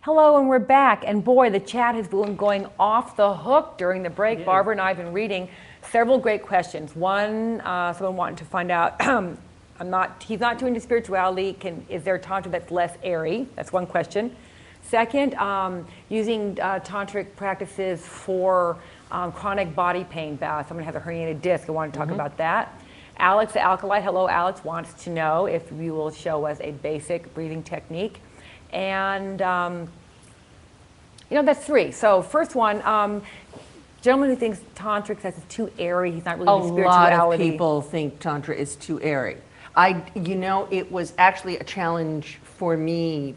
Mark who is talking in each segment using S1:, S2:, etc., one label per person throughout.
S1: Hello, and we're back. And boy, the chat has been going off the hook during the break. Barbara and I have been reading several great questions. One, someone wanted to find out, he's not too into spirituality. Is there Tantra that's less airy? That's one question. Second, using tantric practices for chronic body pain. Someone has a herniated disc. I want to talk about that. Alex, the Alkalite, hello, Alex, wants to know if you will show us a basic breathing technique. And, that's three. So first one, gentleman who thinks Tantric says it's too airy, he's not really into spirituality.
S2: A lot of people think Tantra is too airy. It was actually a challenge for me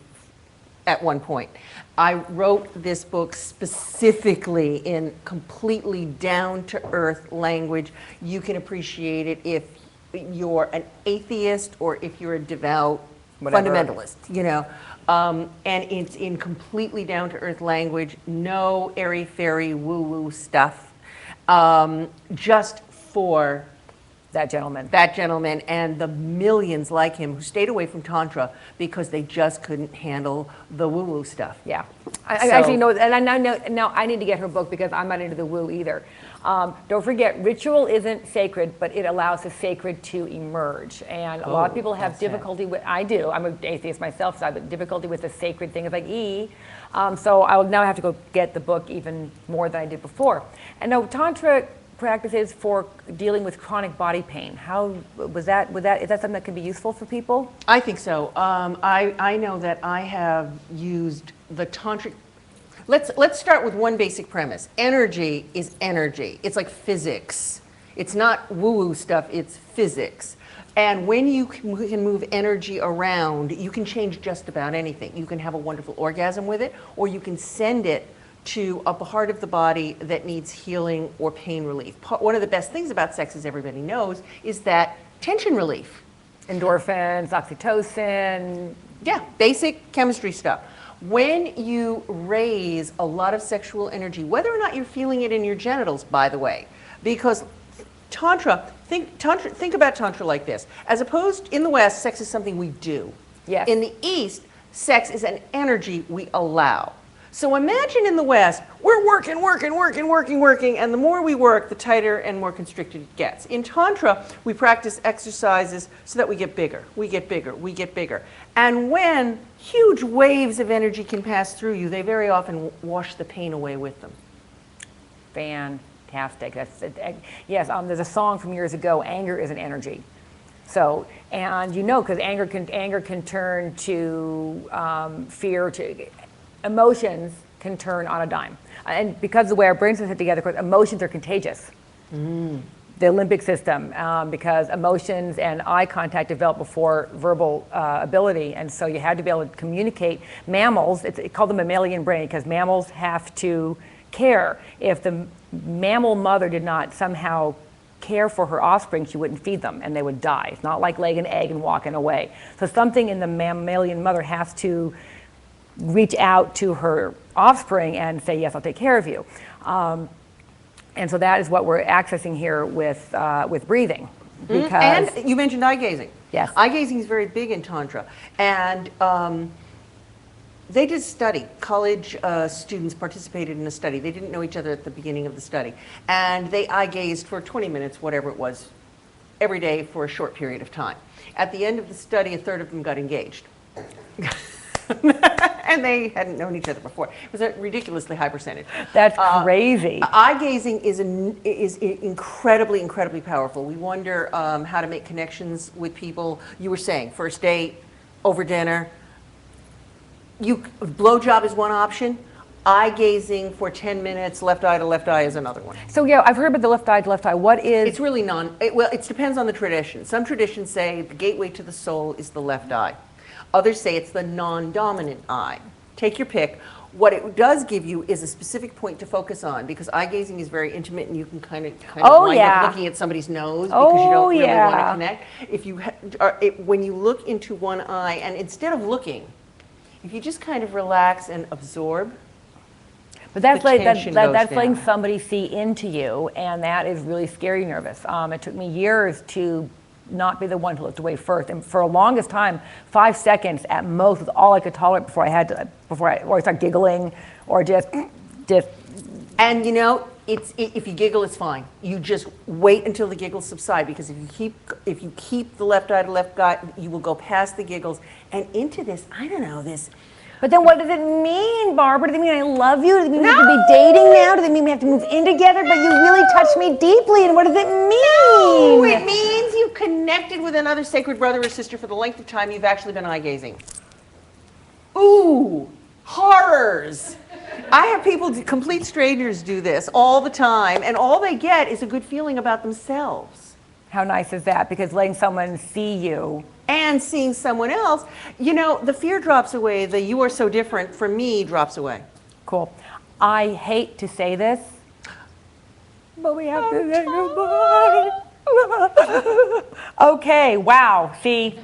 S2: at one point. I wrote this book specifically in completely down-to-earth language. You can appreciate it if you're an atheist or if you're a devout fundamentalist, and it's in completely down-to-earth language, no airy-fairy woo-woo stuff, just for
S1: that gentleman
S2: and the millions like him who stayed away from Tantra because they just couldn't handle the woo-woo stuff.
S1: Yeah, I actually know, and I know now I need to get her book because I'm not into the woo either. Don't forget, ritual isn't sacred, but it allows the sacred to emerge. And a lot of people have difficulty with, I do, I'm an atheist myself, so I have difficulty with the sacred things like so I will now have to go get the book even more than I did before. And now Tantra practices for dealing with chronic body pain. Is that something that can be useful for people?
S2: I think so. I know that I have used the tantric. Let's start with one basic premise. Energy is energy. It's like physics. It's not woo-woo stuff, it's physics. And when you can move energy around, you can change just about anything. You can have a wonderful orgasm with it, or you can send it to a part of the body that needs healing or pain relief. One of the best things about sex, as everybody knows, is that tension relief.
S1: Endorphins, oxytocin.
S2: Yeah, basic chemistry stuff. When you raise a lot of sexual energy, whether or not you're feeling it in your genitals, by the way, because Tantra, think about Tantra like this. As opposed, in the West, sex is something we do.
S1: Yes.
S2: In the East, sex is an energy we allow. So imagine in the West, we're working, and the more we work, the tighter and more constricted it gets. In Tantra, we practice exercises so that we get bigger, we get bigger. And when huge waves of energy can pass through you, they very often wash the pain away with them.
S1: Fantastic. Yes, there's a song from years ago, Anger is an Energy. So, and because anger can turn to fear, to emotions can turn on a dime. And because of the way our brains are put together, of course, emotions are contagious. The limbic system, because emotions and eye contact develop before verbal ability, and so you had to be able to communicate. Mammals, it's called the mammalian brain, because mammals have to care. If the mammal mother did not somehow care for her offspring, she wouldn't feed them, and they would die. It's not like laying an egg and walking away. So something in the mammalian mother has to reach out to her offspring and say, yes, I'll take care of you. And so that is what we're accessing here with breathing. Because
S2: and you mentioned eye gazing.
S1: Yes.
S2: Eye gazing is very big in Tantra. And they did a study. College students participated in a study. They didn't know each other at the beginning of the study. And they eye gazed for 20 minutes, whatever it was, every day for a short period of time. At the end of the study, a third of them got engaged. And they hadn't known each other before. It was a ridiculously high percentage.
S1: That's crazy.
S2: Eye gazing is incredibly, incredibly powerful. We wonder how to make connections with people. You were saying first date, over dinner. Blowjob is one option. Eye gazing for 10 minutes, left eye to left eye, is another one.
S1: So yeah, I've heard about the left eye to left eye. What is?
S2: It's really it depends on the tradition. Some traditions say the gateway to the soul is the left eye. Others say it's the non-dominant eye. Take your pick. What it does give you is a specific point to focus on, because eye gazing is very intimate, and you can kind of wind up looking at somebody's nose because you don't really want to connect. If you when you look into one eye, and instead of looking, if you just kind of relax and absorb.
S1: But that's letting somebody see into you, and that is really scary, nervous. It took me years to not be the one who looked away first. And for the longest time, 5 seconds at most was all I could tolerate before I start giggling or just.
S2: And you know, if you giggle, it's fine. You just wait until the giggles subside, because if you keep the left eye to left eye, you will go past the giggles and into this, I don't know, this.
S1: But then what does it mean, Barbara? Does it mean I love you? Does it mean we have to be dating now? Does it mean we have to move in together? But you really touched me deeply, and what does it mean?
S2: No, it means you connected with another sacred brother or sister for the length of time you've actually been eye gazing. Ooh, horrors. I have people, complete strangers, do this all the time, and all they get is a good feeling about themselves.
S1: How nice is that? Because letting someone see you.
S2: And seeing someone else, you know, the fear drops away, the you are so different for me drops away.
S1: Cool. I hate to say this, but we have to say goodbye. Okay, wow. See,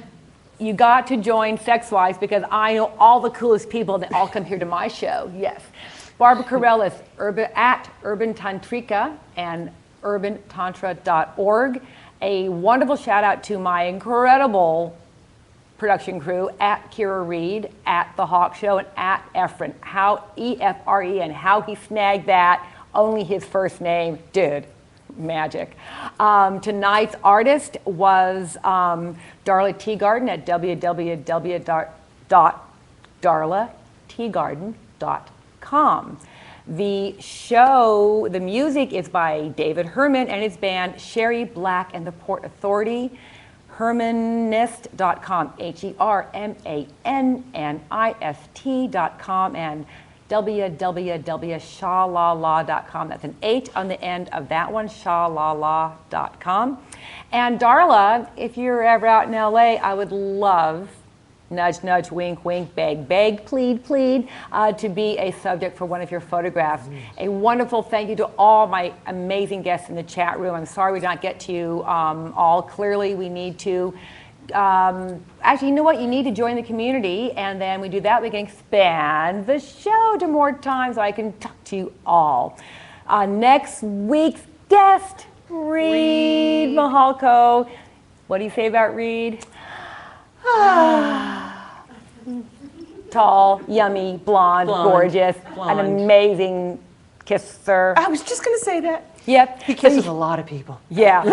S1: you got to join Sex Wives because I know all the coolest people that all come here to my show. Yes. Barbara Carrellas, at Urban Tantrika and urbantantra.org. A wonderful shout out to my incredible production crew at Kira Reed, at The Hawk Show, and at Efren. How E-F-R-E, and how he snagged that, only his first name, dude, magic. Tonight's artist was Darla Teagarden at www.darlateagarden.com. The show, the music is by David Herman and his band Sherry Black and the Port Authority. Hermanist.com, HermanNist.com, and www.shalala.com. That's an H on the end of that one, shalala.com. And Darla, if you're ever out in LA, I would love, nudge, nudge, wink, wink, beg, beg, plead, plead, to be a subject for one of your photographs. A wonderful thank you to all my amazing guests in the chat room. I'm sorry we did not get to you all. Clearly, we need to, actually, you know what? You need to join the community, and then we do that, we can expand the show to more time so I can talk to you all. Next week's guest, Reed Mahalko. What do you say about Reed? Tall, yummy, blonde, gorgeous, an amazing kisser.
S2: I was just going to say that.
S1: Yep.
S2: He kisses a lot of people.
S1: Yeah.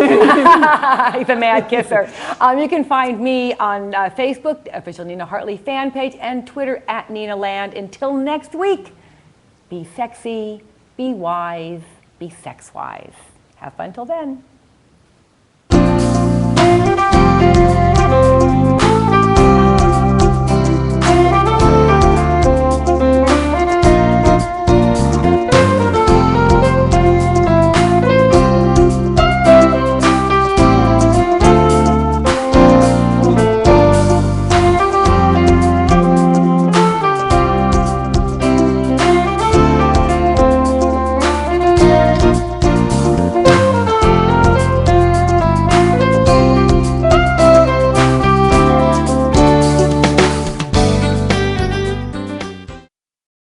S1: He's a mad kisser. You can find me on Facebook, the official Nina Hartley fan page, and Twitter at Nina Land. Until next week, be sexy, be wise, be sex wise. Have fun till then.